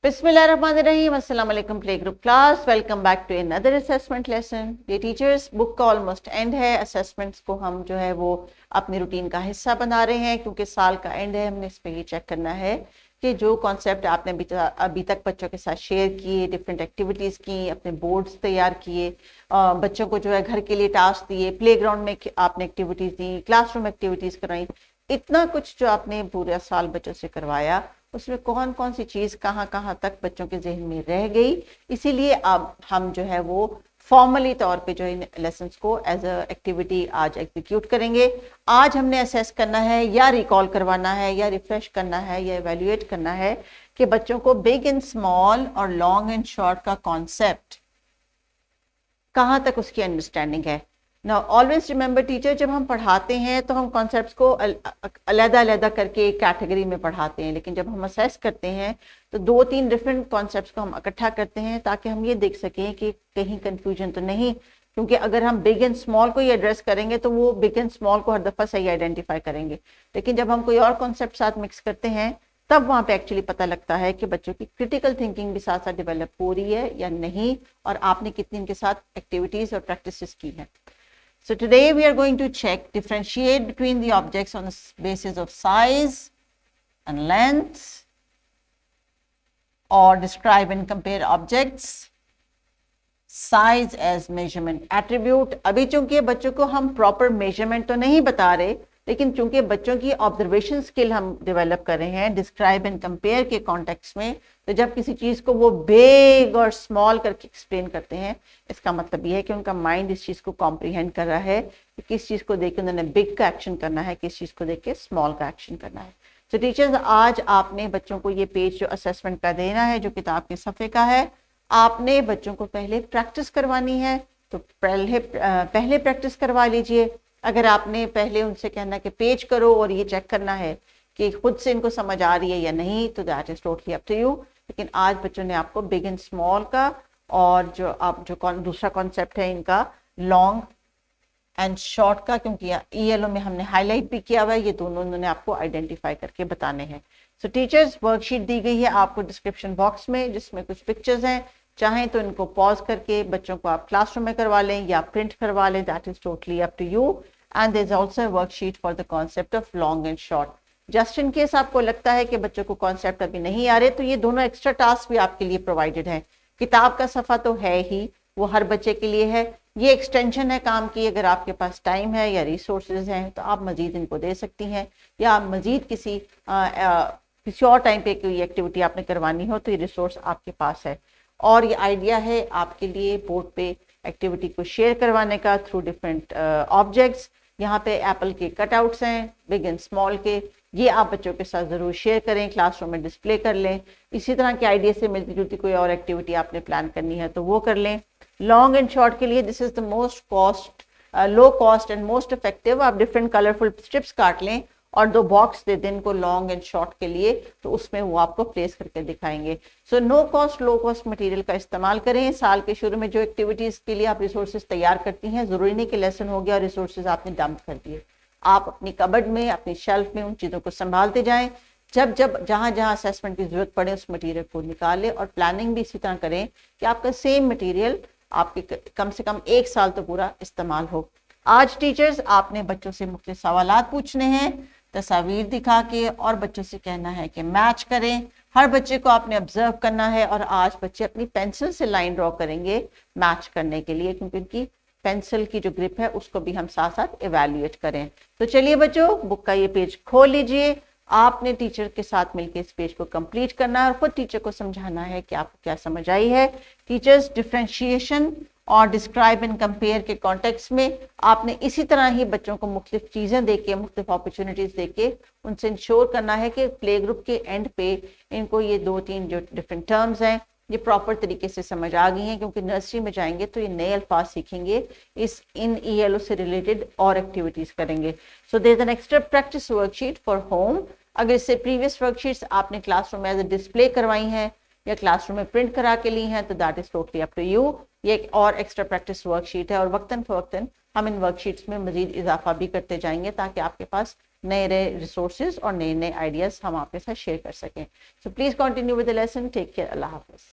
बिस्मिल्लाहिर्रहमानिर्रहीम, अस्सलाम वालेकुम play group class. Welcome back to another assessment lesson. ये टीचर्स बुक का ऑलमोस्ट एंड है। असेसमेंट्स को हम जो है वो अपनी रूटीन का हिस्सा बना रहे हैं क्योंकि साल का एंड है। हमने इस पर ये चेक करना है कि जो कॉन्सेप्ट आपने अभी तक बच्चों के साथ शेयर किए, डिफरेंट एक्टिविटीज़ की, अपने बोर्ड्स तैयार किए, बच्चों को जो है घर के लिए टास्क दिए, प्ले ग्राउंड में आपने एक्टिविटीज़ दी, क्लासरूम एक्टिविटीज़ कराई, इतना कुछ जो आपने पूरा साल बच्चों से करवाया, उसमें कौन कौन सी चीज़ कहाँ कहाँ तक बच्चों के जहन में रह गई। इसीलिए अब हम जो है वो फॉर्मली तौर पे जो इन लेसन्स को एज अ एक्टिविटी आज एग्जीक्यूट करेंगे। आज हमने असेस करना है या रिकॉल करवाना है या रिफ्रेश करना है या एवेल्युएट करना है कि बच्चों को बिग एंड स्मॉल और लॉन्ग एंड शॉर्ट का कॉन्सेप्ट कहाँ तक उसकी अंडरस्टैंडिंग है। नाउ ऑलवेज रिमेंबर टीचर, जब हम पढ़ाते हैं तो हम कॉन्सेप्ट्स को अलग-अलग करके एक कैटेगरी में पढ़ाते हैं, लेकिन जब हम असेस करते हैं तो 2-3 डिफरेंट कॉन्सेप्ट्स को हम इकट्ठा करते हैं ताकि हम ये देख सकें कि कहीं कंफ्यूजन तो नहीं। क्योंकि अगर हम बिग एंड स्मॉल को ही एड्रेस करेंगे तो वो बिग एंड स्मॉल को हर दफ़ा सही आइडेंटिफाई करेंगे, लेकिन जब हम कोई और कॉन्सेप्ट साथ मिक्स करते हैं तब वहाँ पे एक्चुअली पता लगता है कि बच्चों की क्रिटिकल थिंकिंग भी साथ साथ डेवलप हो रही है या नहीं, और आपने कितनी इनके साथ एक्टिविटीज़ और प्रैक्टिसेस की हैं। So today we are going to differentiate between the objects on the basis of size and length, or describe and compare objects, size as measurement attribute। अभी चूंकि बच्चों को हम प्रॉपर मेजरमेंट तो नहीं बता रहे, लेकिन चूंकि बच्चों की ऑब्जर्वेशन स्किल हम डेवलप कर रहे हैं डिस्क्राइब एंड कंपेयर के कॉन्टेक्स्ट में, तो जब किसी चीज़ को वो बिग और स्मॉल करके एक्सप्लेन करते हैं, इसका मतलब ये है कि उनका माइंड इस चीज़ को कॉम्प्रीहेंड कर रहा है कि किस चीज़ को देख के उन्होंने बिग का एक्शन करना है, किस चीज़ को देख के स्मॉल का एक्शन करना है। तो टीचर्स, आज आपने बच्चों को ये पेज जो असेसमेंट का देना है, जो किताब के सफ़े का है, आपने बच्चों को पहले प्रैक्टिस करवानी है। तो पहले प्रैक्टिस करवा लीजिए। अगर आपने पहले उनसे कहना कि पेज करो और ये चेक करना है कि खुद से इनको समझ आ रही है या नहीं, तो that is totally up to you. लेकिन आज बच्चों ने आपको बिग एंड स्मॉल का और जो दूसरा कॉन्सेप्ट है इनका लॉन्ग एंड शॉर्ट का, क्योंकि येलो में हमने हाईलाइट भी किया हुआ है, ये दोनों उन्होंने आपको आइडेंटिफाई करके बताने हैं। सो टीचर्स, वर्कशीट दी गई है आपको डिस्क्रिप्शन बॉक्स में, जिसमें कुछ पिक्चर्स हैं। चाहें तो इनको पॉज करके बच्चों को आप क्लासरूम में करवा लें या प्रिंट करवा लें, that is totally up to you. And there is also a worksheet for the concept of long and short. Just in case आपको लगता है कि बच्चों को कॉन्सेप्ट अभी नहीं आ रहे, तो ये दोनों एक्स्ट्रा टास्क भी आपके लिए प्रोवाइडेड है। किताब का सफ़ा तो है ही, वो हर बच्चे के लिए है। ये एक्सटेंशन है काम की। अगर आपके पास टाइम है या रिसोर्सेज हैं तो आप मज़ीद इनको दे सकती हैं, या आप मज़ीद किसी और टाइम पे कोई एक्टिविटी आपने करवानी हो तो ये रिसोर्स आपके पास है। और ये आइडिया है आपके लिए बोर्ड पे एक्टिविटी को शेयर करवाने का थ्रू डिफरेंट ऑब्जेक्ट्स। यहाँ पे एप्पल के कटआउट्स हैं, बिग एंड स्मॉल के, ये आप बच्चों के साथ ज़रूर शेयर करें, क्लासरूम में डिस्प्ले कर लें। इसी तरह के आइडिया से मिलती जुलती कोई और एक्टिविटी आपने प्लान करनी है तो वो कर लें। लॉन्ग एंड शॉर्ट के लिए this is the low cost and most effective. आप डिफरेंट कलरफुल स्ट्रिप्स काट लें और 2 बॉक्स दे दें इनको लॉन्ग एंड शॉर्ट के लिए, तो उसमें वो आपको प्लेस करके दिखाएंगे। सो लो कॉस्ट मटेरियल का इस्तेमाल करें। साल के शुरू में जो एक्टिविटीज़ के लिए आप रिसोर्सेज तैयार करती हैं, ज़रूरी नहीं कि लेसन हो गया और रिसोर्सेज आपने डंप कर दिए। आप अपनी कबर्ड में, अपनी शेल्फ में उन चीज़ों को संभालते जाएं। जब जहाँ जहाँ असेसमेंट की ज़रूरत पड़े उस मटेरियल को निकालें, और प्लानिंग भी इसी तरह करें कि आपका सेम मटेरियल आपके कम से कम 1 साल तो पूरा इस्तेमाल हो। आज टीचर्स, आपने बच्चों से मुख्तलिफ सवालात पूछने हैं, तस्वीर दिखा के, और बच्चों से कहना है कि मैच करें। हर बच्चे को आपने ऑब्जर्व करना है, और आज बच्चे अपनी पेंसिल से लाइन ड्रॉ करेंगे मैच करने के लिए, क्योंकि उनकी पेंसिल की जो ग्रिप है उसको भी हम साथ साथ इवेल्युएट करें। तो चलिए बच्चों, बुक का ये पेज खोल लीजिए। आपने टीचर के साथ मिलकर इस पेज को कंप्लीट करना है और खुद टीचर को समझाना है कि आपको क्या समझ आई है। टीचर्स, डिफरेंशिएशन और डिस्क्राइब एंड कंपेयर के कॉन्टेक्स्ट में आपने इसी तरह ही बच्चों को मुख्तलिफ चीज़ें देके, मुख्तलिफ अपॉर्चुनिटीज़ देके उनसे इंश्योर करना है कि प्ले ग्रुप के एंड पे इनको ये 2-3 जो डिफरेंट टर्म्स हैं ये प्रॉपर तरीके से समझ आ गई हैं, क्योंकि नर्सरी में जाएंगे तो ये नए अल्फाज सीखेंगे, इन ELO से रिलेटेड और एक्टिविटीज़ करेंगे। So there is an extra practice worksheet for home. अगर इससे प्रीवियस वर्कशीट्स आपने क्लासरूम में एज अ डिस्प्ले करवाई हैं या क्लासरूम में प्रिंट करा के ली हैं तो that is totally up to you. ये एक और एक्स्ट्रा प्रैक्टिस वर्कशीट है, और वक्तन फवक्तन हम इन वर्कशीट्स में मजीद इजाफा भी करते जाएंगे ताकि आपके पास नए नए रिसोर्सेज और नए नए आइडियाज हम आपके साथ शेयर कर सकें। So please continue with the lesson. Take care. अल्लाह हाफिज।